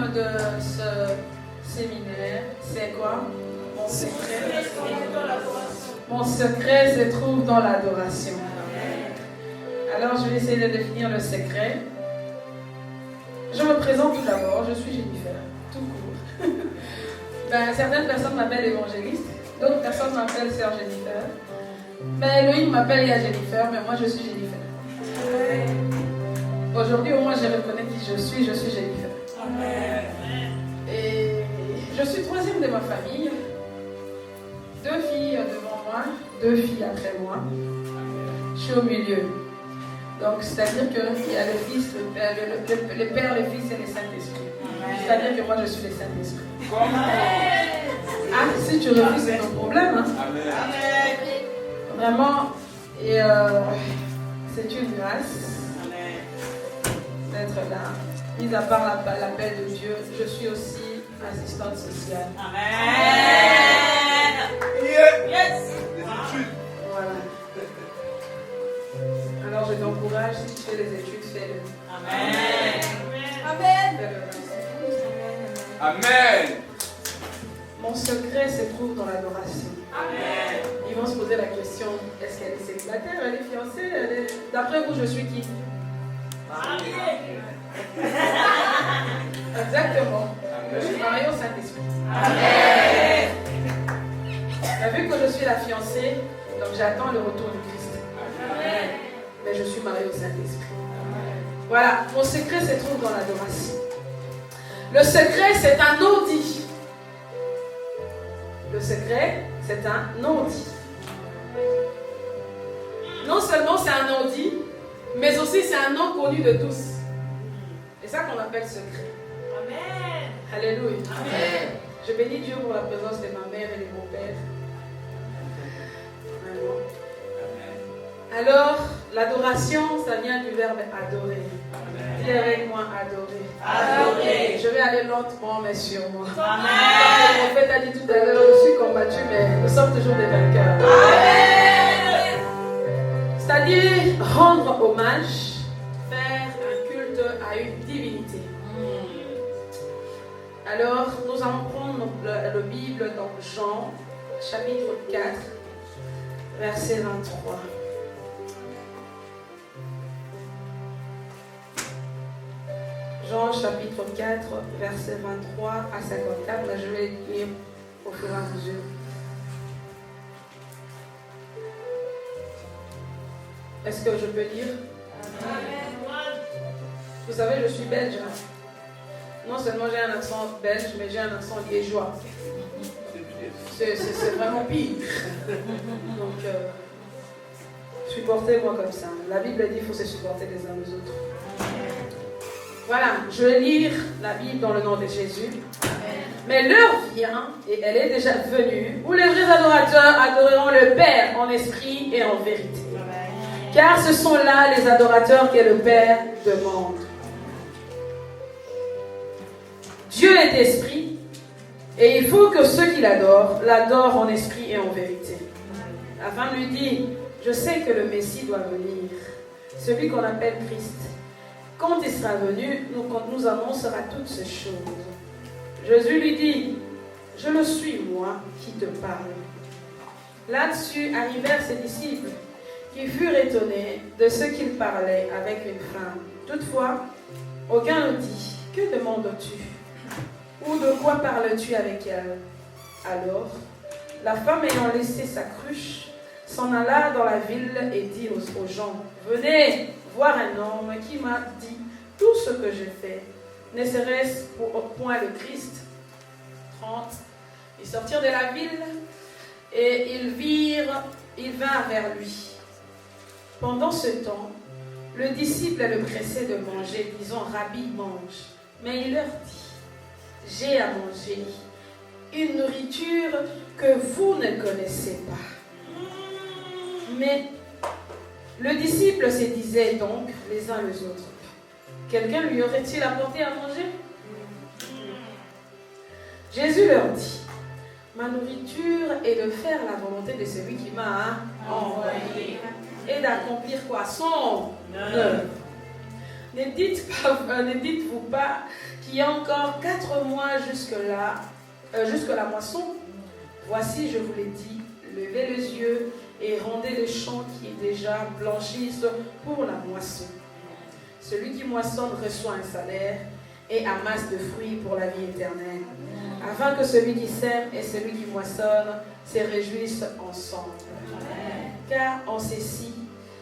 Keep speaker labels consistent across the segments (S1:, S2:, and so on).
S1: thème de ce séminaire, c'est quoi? Mon secret. Mon secret se trouve dans l'adoration. Alors, je vais essayer de définir le secret. Je me présente tout d'abord, je suis Jennifer, tout court. Certaines personnes m'appellent évangéliste, d'autres personnes m'appellent sœur Jennifer. Elohim m'appelle Jennifer, mais moi je suis Jennifer. Aujourd'hui, au moins, je reconnais qui je suis Jennifer. Et je suis troisième de ma famille. 2 filles devant moi, 2 filles après moi. Je suis au milieu. Donc, c'est-à-dire qu'il y a le Fils, le Père, le Fils et le Saint-Esprit. C'est-à-dire que moi, je suis le Saint-Esprit. Ah, si tu refuses, c'est ton problème. Hein? Vraiment, et c'est une grâce d'être là. Mis à part l'appel de Dieu, je suis aussi assistante sociale.
S2: Amen. Yes.
S1: Voilà. Alors je t'encourage, si tu fais les études, fais-le.
S2: Amen.
S3: Amen.
S2: Amen.
S1: Mon secret se trouve dans l'adoration.
S2: Amen.
S1: Ils vont se poser la question, est-ce qu'elle est célibataire, elle est fiancée, D'après vous, je suis qui? Exactement. Je suis mariée au Saint-Esprit.
S2: Amen.
S1: Vu que je suis la fiancée, donc j'attends le retour du Christ.
S2: Amen.
S1: Mais je suis mariée au Saint-Esprit. Voilà, mon secret se trouve dans l'adoration. Le secret, c'est un non-dit. Le secret, c'est un non-dit. Non seulement c'est un non-dit, mais aussi c'est un non connu de tous. C'est ça qu'on appelle secret.
S2: Amen.
S1: Alléluia.
S2: Amen.
S1: Je bénis Dieu pour la présence de ma mère et de mon père. Vraiment. Alors, l'adoration, ça vient du verbe adorer. Dis avec moi, adorer.
S2: Adorer.
S1: Je vais aller lentement, mais sûrement.
S2: Amen.
S1: Le prophète a dit tout à l'heure, je suis combattu, mais nous sommes toujours des vainqueurs.
S2: Amen.
S1: C'est-à-dire rendre hommage, faire un culte à une divinité. Alors, nous allons prendre le Bible dans Jean, chapitre 4, verset 23. Jean, chapitre 4, verset 23 à 54. Là, je vais lire au fur et à mesure. Est-ce que je peux lire? Vous savez, je suis belge. Non seulement j'ai un accent belge, mais j'ai un accent liégeois. C'est vraiment pire. Donc, supportez-moi comme ça. La Bible dit qu'il faut se supporter les uns les autres. Voilà, je vais lire la Bible dans le nom de Jésus. Mais l'heure vient, et elle est déjà venue, où les vrais adorateurs adoreront le Père en esprit et en vérité. Car ce sont là les adorateurs que le Père demande. Dieu est esprit, et il faut que ceux qui l'adorent en esprit et en vérité. La femme lui dit, je sais que le Messie doit venir, celui qu'on appelle Christ. Quand il sera venu, nous annoncera toutes ces choses. Jésus lui dit, je le suis moi qui te parle. Là-dessus arrivèrent ses disciples, qui furent étonnés de ce qu'il parlait avec une femme. Toutefois, aucun ne dit, que demandes-tu? Ou de quoi parles-tu avec elle? Alors, la femme ayant laissé sa cruche, s'en alla dans la ville et dit aux gens, venez voir un homme qui m'a dit tout ce que j'ai fait. Ne serait-ce au point le Christ? 30. Ils sortirent de la ville et ils vinrent vers lui. Pendant ce temps, le disciple le pressait de manger, disant, Rabbi, mange. Mais il leur dit, j'ai à manger une nourriture que vous ne connaissez pas. Mais le disciple se disait donc les uns les autres, quelqu'un lui aurait-il apporté à manger? Jésus leur dit, ma nourriture est de faire la volonté de celui qui m'a envoyé et d'accomplir quoi? Son œuvre. Ne dites-vous pas qu'il y a encore 4 mois jusque la moisson. Voici, je vous l'ai dit, levez les yeux et rendez les champs qui déjà blanchissent pour la moisson. Celui qui moissonne reçoit un salaire et amasse de fruits pour la vie éternelle, afin que celui qui sème et celui qui moissonne se réjouissent ensemble. Car en ceci,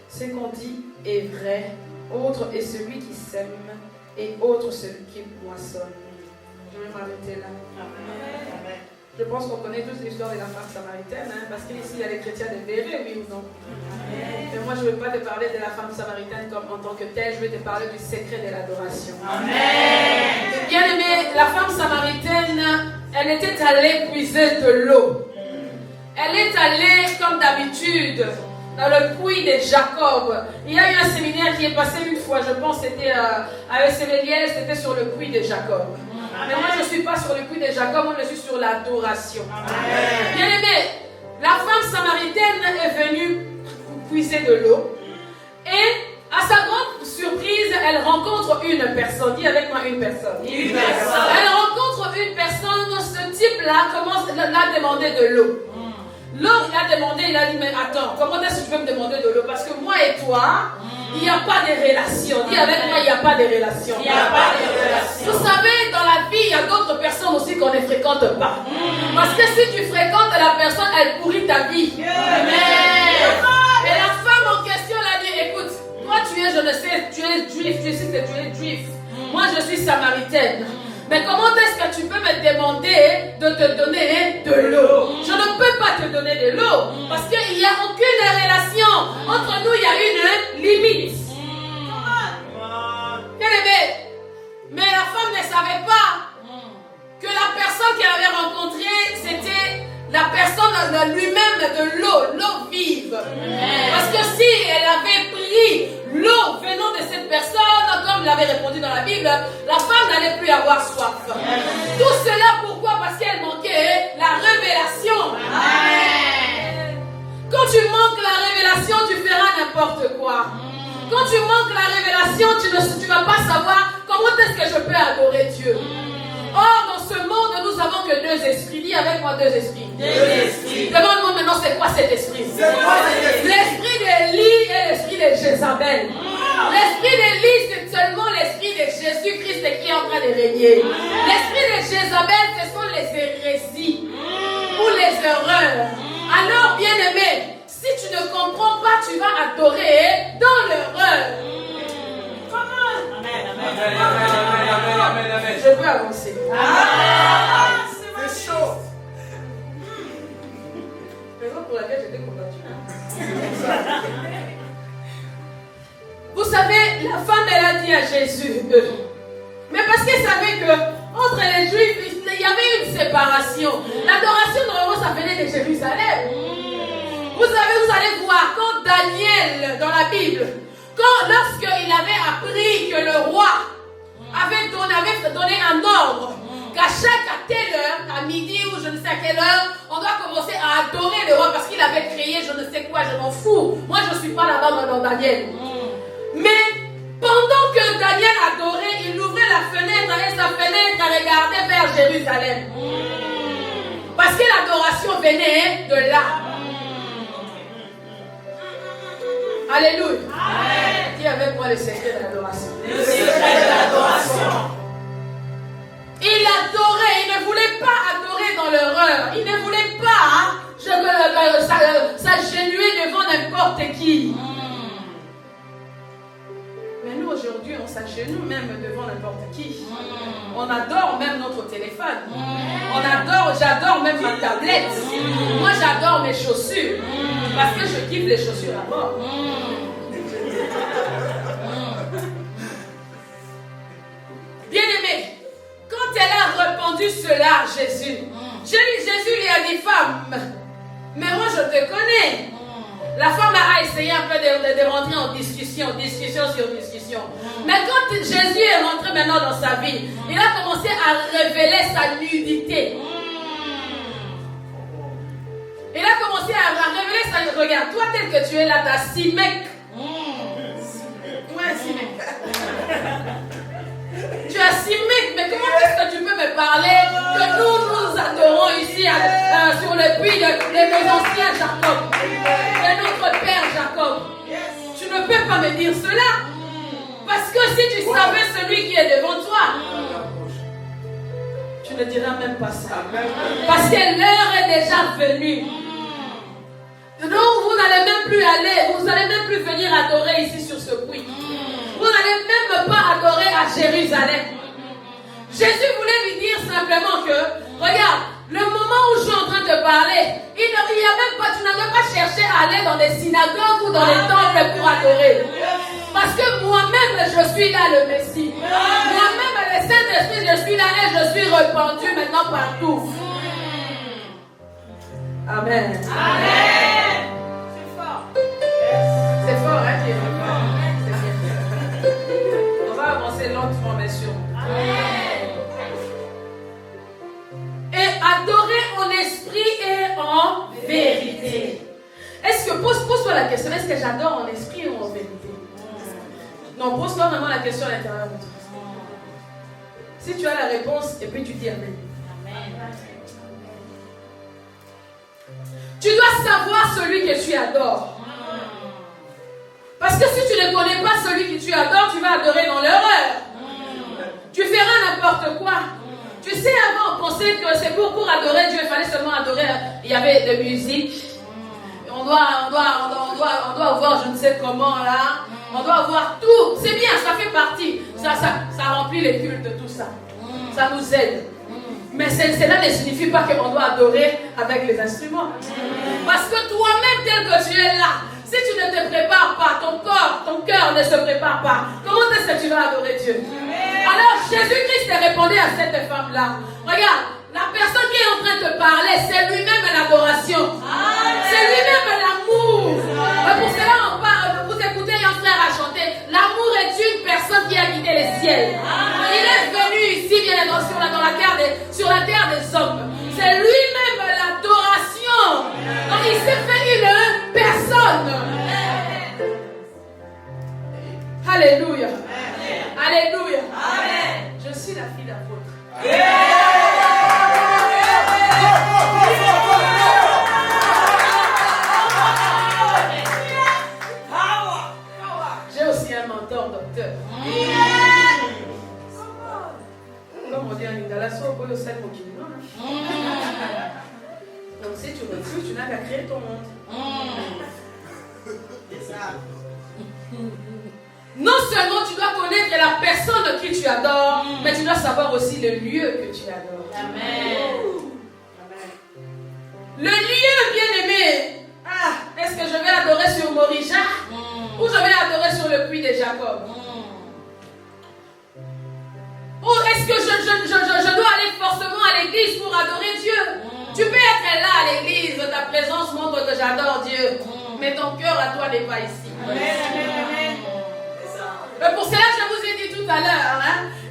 S1: ce qu'on dit est vrai, autre est celui qui sème et autre celui qui moissonne. Je vais m'arrêter là. Amen. Je pense qu'on connaît tous l'histoire de la femme samaritaine, parce qu'ici il y a les chrétiens déverrés, oui ou non? Amen. Mais moi je ne veux pas te parler de la femme samaritaine comme en tant que telle, je vais te parler du secret de l'adoration. Amen. Bien aimé, la femme samaritaine, elle était allée puiser de l'eau. Elle est allée comme d'habitude dans le puits de Jacob. Il y a eu un séminaire qui est passé une fois, je pense c'était à ECVLiel, c'était sur le puits de Jacob. Mais moi je ne suis pas sur le puits de Jacob, moi je suis sur l'adoration. Bien aimé, la femme samaritaine est venue puiser de l'eau et à sa grande surprise, elle rencontre une personne. Dis avec moi une personne. Une personne. Elle rencontre une personne, ce type-là l'a demandé de l'eau. L'eau, il a demandé, il a dit, mais attends, comment est-ce que tu peux me demander de l'eau? Parce que moi et toi, il n'y a pas de relation. Dis avec moi, il n'y a pas de relation. Il n'y a pas de relation. Vous savez, dans la vie, il y a d'autres personnes aussi qu'on ne fréquente pas. Parce que si tu fréquentes la personne, elle pourrit ta vie. Et la femme en question l'a dit, écoute, toi tu es, je ne sais, tu es juif, tu sais que tu es juif. Moi je suis samaritaine. Mais comment est-ce que tu peux me demander de te donner de l'eau? Je ne peux pas te donner de l'eau parce qu'il n'y a aucune relation. Entre nous, il y a une limite. Bien aimé, mais la femme ne savait pas que la personne qu'elle avait rencontrée, c'était la personne lui-même de l'eau vive. Parce que si elle avait pris l'eau venant de cette personne, comme l'avait répondu dans la Bible, la femme n'allait plus avoir soif. Tout cela pourquoi? Parce qu'elle manquait la révélation. Quand tu manques la révélation, tu feras n'importe quoi. Quand tu manques la révélation, tu ne vas pas savoir comment est-ce que je peux adorer Dieu. Or, dans ce monde, nous avons que 2 esprits. Dis avec moi 2 esprits. 2 esprits. Demande-moi maintenant, c'est quoi cet esprit? L'esprit d'Élie et l'esprit de Jézabel. L'esprit d'Élie, c'est seulement l'esprit de Jésus-Christ qui est en train de régner. L'esprit de Jézabel, ce sont les hérésies ou les erreurs. Alors, bien-aimé, si tu ne comprends pas, tu vas adorer dans l'erreur. Amen. Je peux avancer. C'est chaud. Raison pour laquelle j'étais combattue. Vous savez, la femme, elle a dit à Jésus, mais parce qu'elle savait que entre les Juifs, il y avait une séparation. L'adoration, normalement, ça venait de Jérusalem. Vous savez, vous allez voir, quand Daniel, dans la Bible, lorsqu'il avait appris que le roi avait donné un ordre qu'à telle heure, à midi ou je ne sais à quelle heure, on doit commencer à adorer le roi parce qu'il avait créé je ne sais quoi, je m'en fous. Moi, je ne suis pas là-bas dans Daniel. Mais pendant que Daniel adorait, il ouvrait la fenêtre et sa fenêtre regardait vers Jérusalem. Parce que l'adoration venait de là. Alléluia. Amen. Dis avec moi le secret de l'adoration. Le secret de l'adoration. Il adorait, il ne voulait pas adorer dans l'erreur. Il ne voulait pas s'agenouiller devant n'importe qui. Mais nous aujourd'hui, on s'agenouille même devant n'importe qui. On adore même notre téléphone. J'adore même ma tablette. Moi j'adore mes chaussures. Parce que je kiffe les chaussures à mort. Bien-aimé, quand elle a répondu cela à Jésus, Jésus lui a dit, femme, mais moi je te connais. La femme a essayé un peu de rentrer en discussion sur discussion. Mais quand Jésus est rentré maintenant dans sa vie, il a commencé à révéler sa nudité. Il a commencé à révéler sa... Regarde, toi tel que tu es là, t'as 6 mecs. Ouais, 6 mecs. Tu as 6 mecs mais comment est-ce que tu peux me parler que nous adorons ici sur le puits de nos anciens Jacob, de notre père Jacob? Tu ne peux pas me dire cela. Parce que si tu savais celui qui est devant toi, tu ne diras même pas ça. Parce que l'heure est déjà venue. Donc vous n'allez même plus aller, vous n'allez même plus venir adorer ici sur ce puits. Vous n'allez même pas adorer à Jérusalem. Jésus voulait lui dire simplement que, regarde, le moment où je suis en train de parler, tu n'as même pas cherché à aller dans des synagogues ou dans les temples pour adorer. Parce que moi-même, je suis là le Messie. Moi-même, le Saint-Esprit, je suis là et je suis répandu maintenant partout. Amen.
S2: Amen. C'est fort.
S1: C'est fort, hein, Dieu? C'est bien. On va avancer lentement, mais sûrement.
S2: Amen.
S1: Et adorer en esprit et en vérité. Est-ce que, pose-toi la question, est-ce que j'adore en esprit ou en vérité? Non, pose-toi vraiment la question à l'intérieur de toi. Si tu as la réponse, et puis tu dis Amen. Tu dois savoir celui que tu adores. Parce que si tu ne connais pas celui que tu adores, tu vas adorer dans l'erreur. Tu feras n'importe quoi. Tu sais, avant, on pensait que c'est pour adorer Dieu, il fallait seulement adorer. Il y avait de musique. On doit voir je ne sais comment là. On doit avoir tout. C'est bien, ça fait partie. Ça remplit les cultes, tout ça. Ça nous aide. Mais cela ne signifie pas qu'on doit adorer avec les instruments. Parce que toi-même, tel que tu es là, si tu ne te prépares pas, ton cœur ne se prépare pas, comment est-ce que tu vas adorer Dieu? Alors Jésus-Christ répondait à cette femme-là. Regarde, la personne qui est en train de te parler, c'est lui-même l'adoration. C'est lui-même l'amour. Pour cela, on parle, vous écoutez un frère à chanter. L'amour est une personne qui a quitté les ciels. Il est venu ici, bien sur la terre des hommes. C'est lui-même l'adoration. Donc il s'est fait une personne. Alléluia. Alléluia. Je suis la fille d'apôtre. J'ai aussi un mentor docteur. Comme on dit en lingala, donc si tu refuses, tu n'as qu'à créer ton monde. Non seulement tu dois connaître la personne qui tu adores, mais tu dois savoir aussi le lieu que tu adores.
S2: Amen.
S1: Le lieu, bien aimé. Est-ce que je vais adorer sur Morija ou je vais adorer sur le puits de Jacob? Ou est-ce que je dois aller forcément à l'église pour adorer Dieu? Tu peux être là à l'église, ta présence montre que j'adore Dieu, mais ton cœur à toi n'est pas ici. Mais pour cela, je vous ai dit tout à l'heure,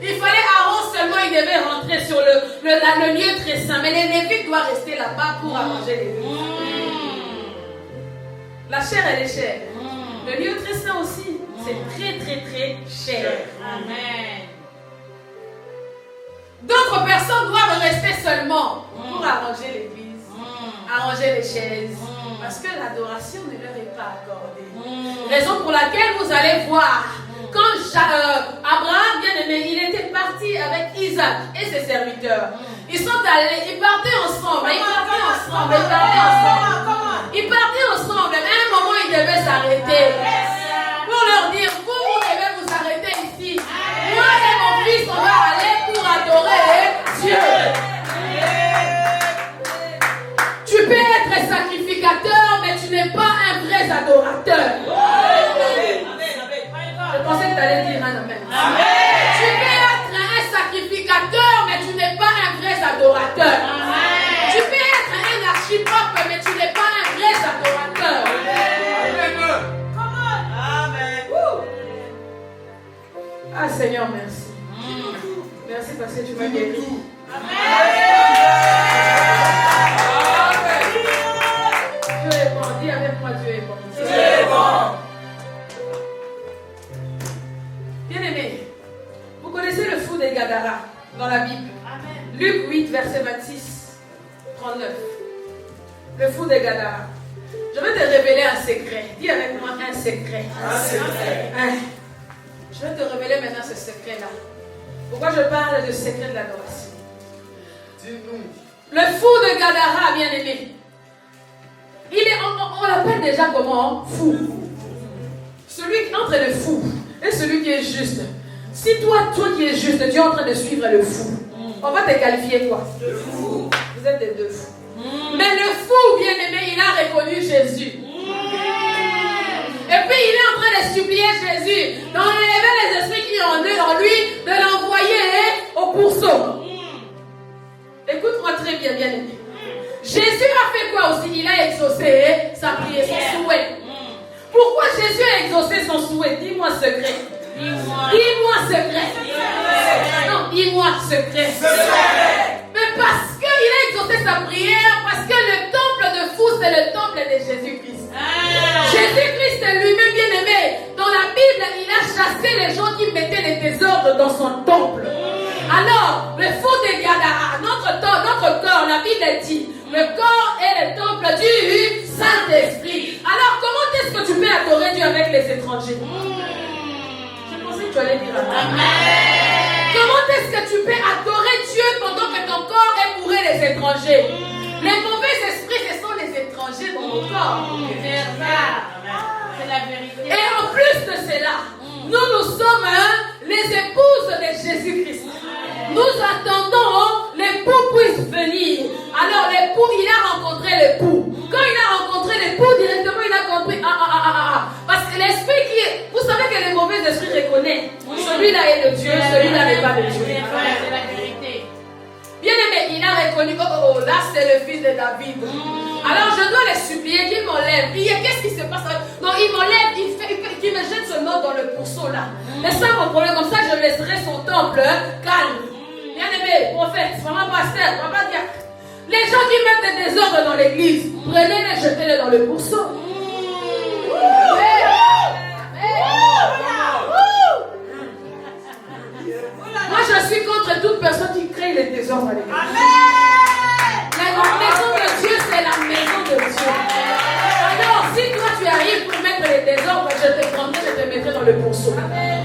S1: il fallait Aaron seulement, il devait rentrer sur le lieu très saint, mais les Lévites doivent rester là-bas pour arranger les vies. La chair, elle est chère. Le lieu très saint aussi, c'est très très très cher.
S2: Amen.
S1: D'autres personnes doivent rester seulement pour arranger l'église, arranger les chaises, parce que l'adoration ne leur est pas accordée. Raison pour laquelle vous allez voir, quand Abraham, bien aimé, il était parti avec Isaac et ses serviteurs. Ils sont allés, ils partaient ensemble, Ils partaient ensemble, mais à un moment, ils devaient s'arrêter. Pour leur dire, vous devez vous arrêter ici. Moi et mon fils, on va aller pour adorer Dieu. Tu peux être sacrificateur, mais tu n'es pas un vrai adorateur. Je pensais que tu allais dire un amen. Tu peux être un sacrificateur, mais tu n'es pas un vrai adorateur. Tu peux être un archiprophète, mais tu n'es pas un vrai adorateur. Ah Seigneur, merci. Merci parce que tu m'as guéri. Dieu est bon. Dis avec moi, Dieu est bon.
S2: Dieu est bon.
S1: Bien aimé, vous connaissez le fou des Gadara dans Luc 8, verset 26, 39. Le fou de Gadara. Je vais te révéler un secret. Dis avec moi un secret.
S2: Un secret.
S1: Je vais te révéler maintenant ce secret-là. Pourquoi je parle du secret de l'adoration?
S2: Dis-nous.
S1: Le fou de Gadara, bien aimé. On l'appelle déjà comment? Fou. Celui qui est entre le fou et celui qui est juste. Si toi qui es juste, tu es en train de suivre le fou, on va te qualifier quoi?
S2: Le fou.
S1: Vous êtes des deux fous. Mais le fou, bien aimé, il a reconnu Jésus. Et puis il est en train de supplier Jésus d'enlever les esprits qui ont en lui, de l'envoyer au pourceau. Écoute-moi très bien, bien aimé. Jésus a fait quoi aussi? Il a exaucé sa prière, son souhait. Pourquoi Jésus a exaucé son souhait? Dis-moi secret. Dis-moi secret. Non, dis-moi secret. Mais parce qu'il a exaucé sa prière, parce que le temple de fou, c'est le temple de Jésus-Christ. Jésus-Christ lui-même, bien aimé, dans la Bible, il a chassé les gens qui mettaient les désordres dans son temple. Alors, le fou de Gadara, notre corps, la Bible dit, le corps est le temple du Saint-Esprit. Alors, comment est-ce que tu peux adorer Dieu avec les étrangers? Je pensais que tu allais dire Amen. Comment est-ce que tu peux adorer Dieu pendant que ton corps est bourré des étrangers? Les mauvais esprits, ce sont les étrangers dans mon corps.
S2: C'est la vérité.
S1: Et en plus de cela, nous sommes les épouses de Jésus-Christ. Nous attendons l'époux puisse venir. Alors l'époux, il a rencontré l'époux. Quand il a rencontré l'époux, directement il a compris. Parce que l'esprit vous savez que les mauvais esprits reconnaissent. Celui-là est de Dieu, celui-là n'est pas de Dieu.
S2: C'est la vérité.
S1: Bien aimé, il a reconnu, là c'est le fils de David. Alors je dois les supplier qu'il m'enlève. Qu'est-ce qui se passe? Non, il m'enlève, qu'il me jette seulement dans le pourceau là. Mais ça mon problème, comme ça je laisserai son temple calme. Bien aimé, prophète, maman pasteur, papa diacre. Les gens qui mettent des désordres dans l'église, prenez-les, jetez-les dans le pourceau. Moi je suis contre toute personne qui crée les désordres à l'église. La maison de Dieu, c'est la maison de Dieu. Alors, si toi tu arrives pour mettre les désordres, je te prendrai, je te mettrai dans le pourceau. Amen.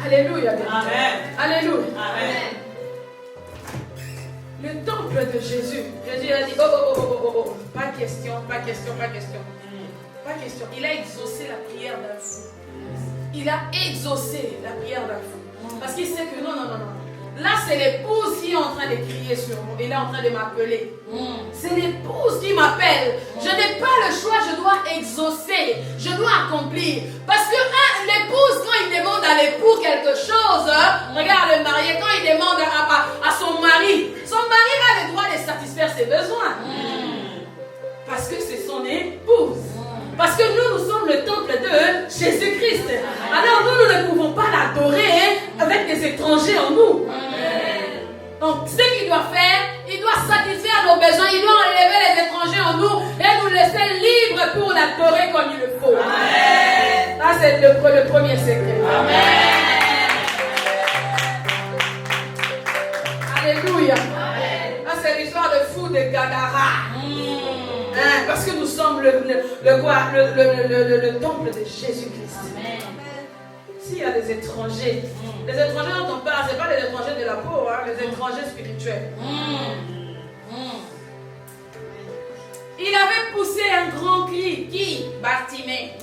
S1: Alléluia.
S2: Amen.
S1: Alléluia.
S2: Amen.
S1: Le temple de Jésus. Jésus a dit, oh. Pas question. Pas question. Il a exaucé la prière d'un fou. Il a exaucé la prière d'un fou. Parce qu'il sait que non. Là, c'est l'épouse qui est en train de crier sur moi. Il est en train de m'appeler. C'est l'épouse qui m'appelle. Je n'ai pas le choix, je dois exaucer. Je dois accomplir. Parce que l'épouse, quand il demande à l'époux quelque chose, regarde le marié, quand il demande à son mari a le droit de satisfaire ses besoins. Parce que c'est son épouse. Parce que nous sommes le temple de Jésus-Christ. Alors nous ne pouvons pas l'adorer avec des étrangers en nous. Donc ce qu'il doit faire, il doit satisfaire nos besoins, il doit enlever les étrangers en nous et nous laisser libres pour l'adorer comme il le faut. Amen. Ça c'est le premier secret. Amen. Alléluia. Amen. Ça c'est l'histoire de fou de Gadara. Parce que nous sommes le temple de Jésus-Christ. S'il y a des étrangers, les étrangers dont on parle, ce n'est pas les étrangers de la peau, les étrangers spirituels. Il avait poussé un grand cri. Qui? Bartimée.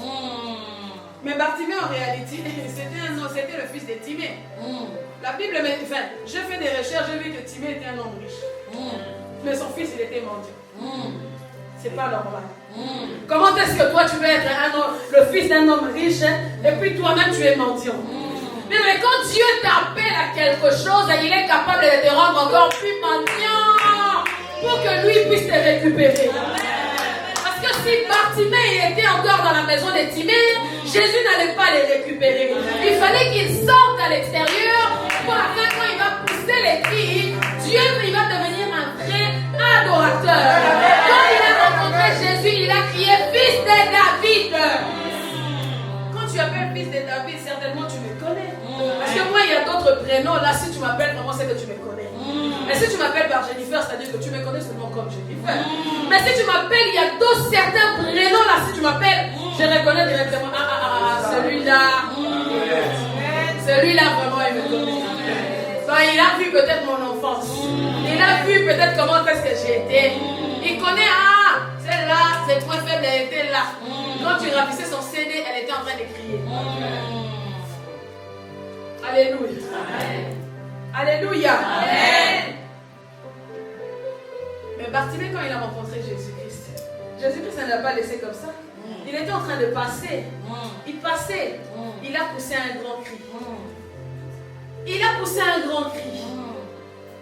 S1: Mais Bartimée en réalité, c'était le fils de Timée. La Bible, j'ai fait des recherches, j'ai vu que Timée était un homme riche. Mais son fils, il était mendiant. C'est pas normal. Comment est-ce que toi tu veux être le fils d'un homme riche et puis toi-même tu es mendiant? Mais quand Dieu t'appelle à quelque chose, il est capable de te rendre encore plus mendiant pour que lui puisse te récupérer. Parce que si Bartimée était encore dans la maison de Timée, Jésus n'allait pas les récupérer. Il fallait qu'il sorte à l'extérieur pour après quand il va pousser les cris, Dieu il va devenir un vrai adorateur. Quand il a rencontré Jésus, il a crié fils de David. Quand tu appelles fils de David, certainement tu me connais. Parce que moi, il y a de prénom, là, si tu m'appelles vraiment, c'est que tu me connais. Mais si tu m'appelles par Jennifer, c'est-à-dire que tu me connais seulement comme Jennifer. Mais si tu m'appelles, il y a d'autres certains prénoms, là, si tu m'appelles, je reconnais directement. Celui-là. Celui-là, vraiment, il me connaît. Donc, il a vu peut-être mon enfance. Il a vu peut-être comment est-ce que j'étais. Il connaît, celle-là, ses points faibles, elle était là. Quand tu rapissais son CD, elle était en train de crier. Alléluia. Amen. Alléluia. Amen. Mais Bartimée, quand il a rencontré Jésus-Christ, Jésus-Christ ne l'a pas laissé comme ça. Il était en train de passer. Il passait. Il a poussé un grand cri. Il a poussé un grand cri.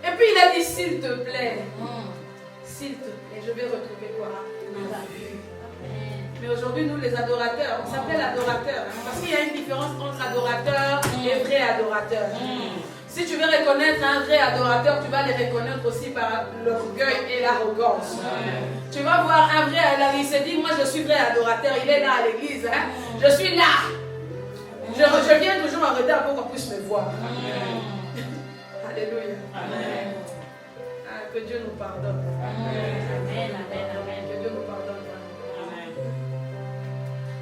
S1: Et puis il a dit, s'il te plaît, je vais retrouver quoi? Ma vue. Mais aujourd'hui, nous les adorateurs, on s'appelle adorateurs. Parce qu'il y a une différence entre adorateur et vrai adorateur. Si tu veux reconnaître un vrai adorateur, tu vas les reconnaître aussi par l'orgueil et l'arrogance. Tu vas voir un vrai adorateur, il se dit, moi je suis vrai adorateur, il est là à l'église. Je suis là. Je viens toujours en retard pour qu'on puisse me voir. Alléluia. Amen. Que Dieu nous pardonne. Amen. Que Dieu nous pardonne.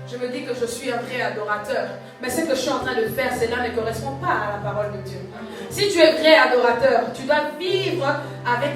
S1: Je me dis que je suis un vrai adorateur. Mais ce que je suis en train de faire, cela ne correspond pas à la parole de Dieu. Si tu es vrai adorateur, tu dois vivre avec